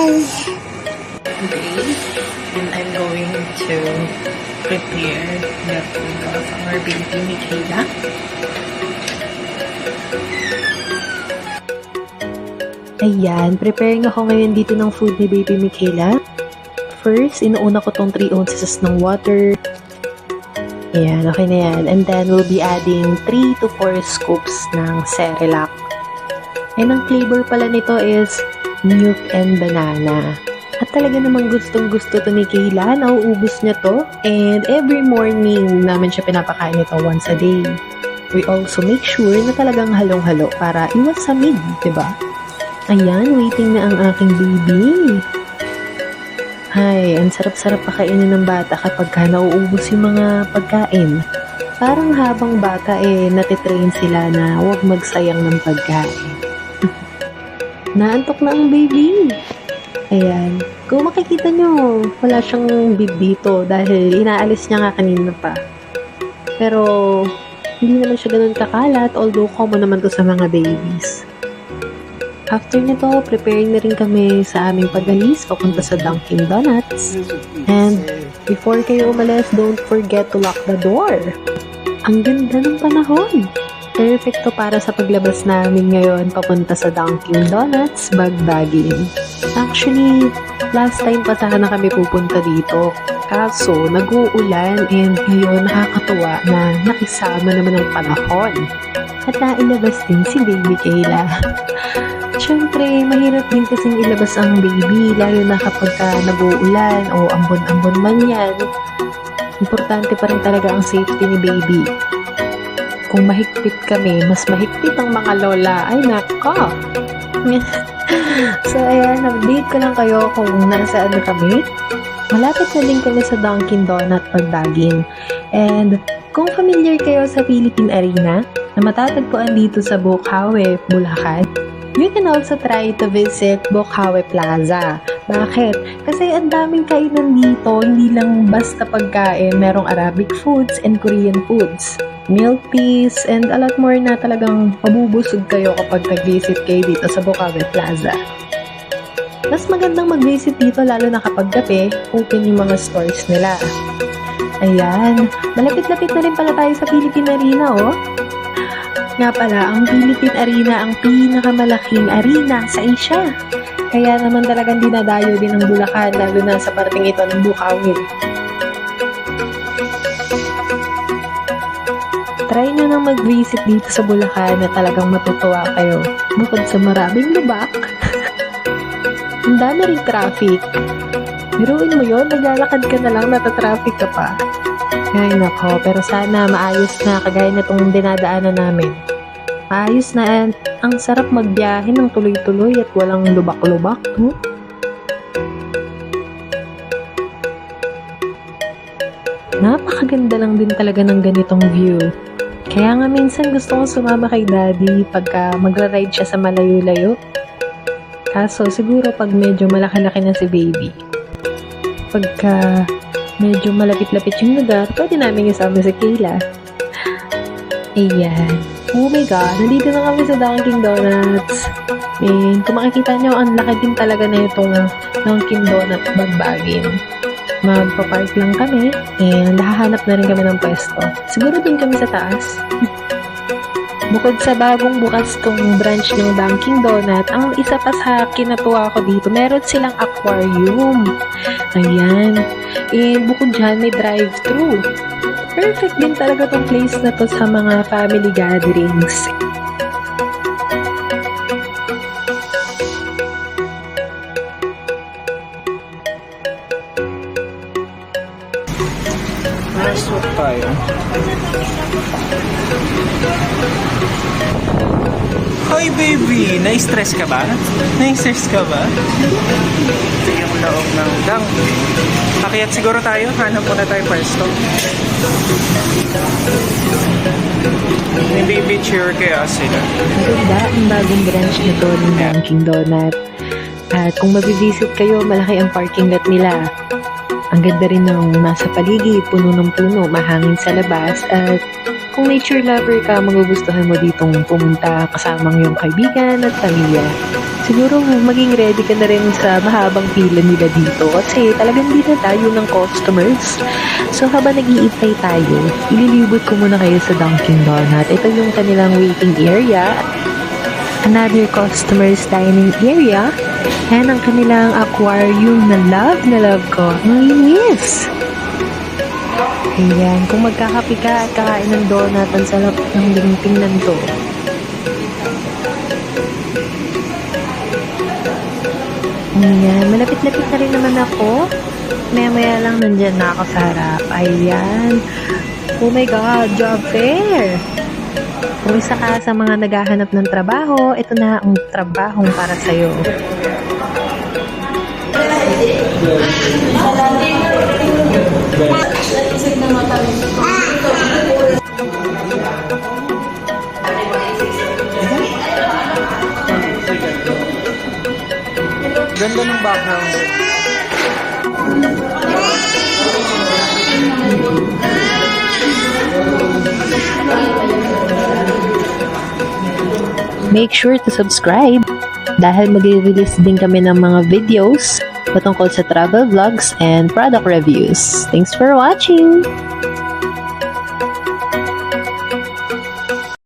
Today, and I'm going to prepare the food of our baby Michaela. Ayan, preparing ako ngayon dito ng food ni baby Michaela. First, inuuna ko tong 3 ounces ng water. Ayan, okay na yan. And then, we'll be adding 3 to 4 scoops ng Cerelac. And ang flavor pala nito is milk and banana. At talaga namang gustong-gusto to ni Kayla. Nauubos niya to. And every morning namin siya pinapakain ito once a day. We also make sure na talagang halong-halo para iwas samid, diba? Ayan, waiting na ang aking baby. Ay, ang sarap-sarap pakainin ng bata kapag nauubos yung mga pagkain. Parang habang bata natitrain sila na huwag magsayang ng pagkain. Naantok na ang baby. Ayan. Kung makikita nyo, wala siyang bib dito dahil inaalis niya nga kanina pa. Pero, hindi naman siya ganun kakalat, although common naman to sa mga babies. After nito, preparing na rin kami sa aming pag-alis papunta sa Dunkin' Donuts. And, before kayo umalis, don't forget to lock the door. Ang ganda ng panahon. Perfect to para sa paglabas namin ngayon papunta sa Dunkin' Donuts bagbagging. Actually, last time pa sana kami pupunta dito. Kaso, nag-uulan and ngayon nakakatuwa na nakisama naman ang panahon. At nailabas din si baby Kayla. Siyempre, mahirap din kasing ilabas ang baby lalo na kapag nag-uulan o ambon-ambon man yan. Importante pa rin talaga ang safety ni baby. Kung mahigpit kami, mas mahigpit ang mga lola. Ay, nako! So, ayan, update ko lang kayo kung nasaan na kami. Malapit na din kami sa Dunkin' Donut pagbagging. And, kung familiar kayo sa Philippine Arena, na matatagpuan dito sa Bocaue, Bulacan, you can also try to visit Bocaue Plaza. Bakit? Kasi ang daming kainan dito, hindi lang basta pagkain, merong Arabic foods and Korean foods, milk teas, and a lot more na talagang mabubusog kayo kapag nag-visit kayo dito sa Bocaue Plaza. Mas magandang mag-visit dito lalo na kapag gabi, open yung mga stores nila. Ayan, malapit-lapit na rin pala tayo sa Philippine Arena, oh. Nga pala, ang Philippine Arena ang pinakamalaking arena sa Asia. Kaya naman talagang dinadayo din ng Bulacan, lalo na sa parting ito ng Bocaue. Try nyo nang mag-visit dito sa Bulacan na talagang matutuwa kayo. Bukod sa maraming lubak, ang dami ring traffic. Biruin mo yun, naglalakad ka na lang, natatraffic ka pa. Ay nako, pero sana maayos na kagaya na itong dinadaanan namin. Maayos na and ang sarap magbiyahe ng tuloy-tuloy at walang lubak-lubak. Napakaganda lang din talaga ng ganitong view. Kaya nga minsan gusto kong sumama kay daddy pagka magra-ride siya sa malayo-layo. Kaso siguro pag medyo malaki-laki na si baby. Pagka medyo malapit-lapit yung lugar, pwede namin isama si Kayla. Ayan. Oh my God, nandito na kami sa Dunkin' Donuts. And kung makikita nyo, ang laki din talaga na itong Dunkin' Donut bagbagging. Magpa-park lang kami and hahanap na rin kami ng pwesto. Siguro din kami sa taas. Bukod sa bagong bukas kong branch ng Dunkin' Donut, ang isa pa sa kinatuwa ko dito, meron silang aquarium. Ayan. And bukod dyan, may drive-thru. Perfect din talaga tong place na to sa mga family gatherings. Masok tayo. Hoy baby, na-stress ka ba? Na-stress ka ba? Ito yung loob ng Dunkin'. Pakiyat siguro tayo, hanap muna tayo pwesto. May baby chair kaya sila. Maganda ang bagong branch nito ng Dunkin' Donut. At kung mabivisit kayo, malaki ang parking lot nila. Ang ganda rin ng nasa paligid, puno ng puno, mahangin sa labas. At kung nature lover ka, magugustuhan mo ditong pumunta kasama ng iyong kaibigan at pamilya. Siguro maging ready ka na rin sa mahabang pila nila dito kasi talagang hindi na tayo ng customers. So habang nag-iintay tayo, ililibot ko muna kayo sa Dunkin' Donut. Ito yung kanilang waiting area. Another customers dining area. And ang kanilang aquarium na love ko. Ang linis! Ayan, kung magkakape ka at kakain ng donut, ang sarap ng tingnan to. Ayan, malapit-lapit na rin naman ako. Maya-maya lang nandyan na ako sa harap. Ayan. Oh my God, job fair! Kung isa ka sa mga naghahanap ng trabaho, ito na ang trabahong para sa'yo. Ganda ng background. Make sure to subscribe dahil mag-release din kami ng mga videos patungkol sa travel vlogs and product reviews. Thanks for watching!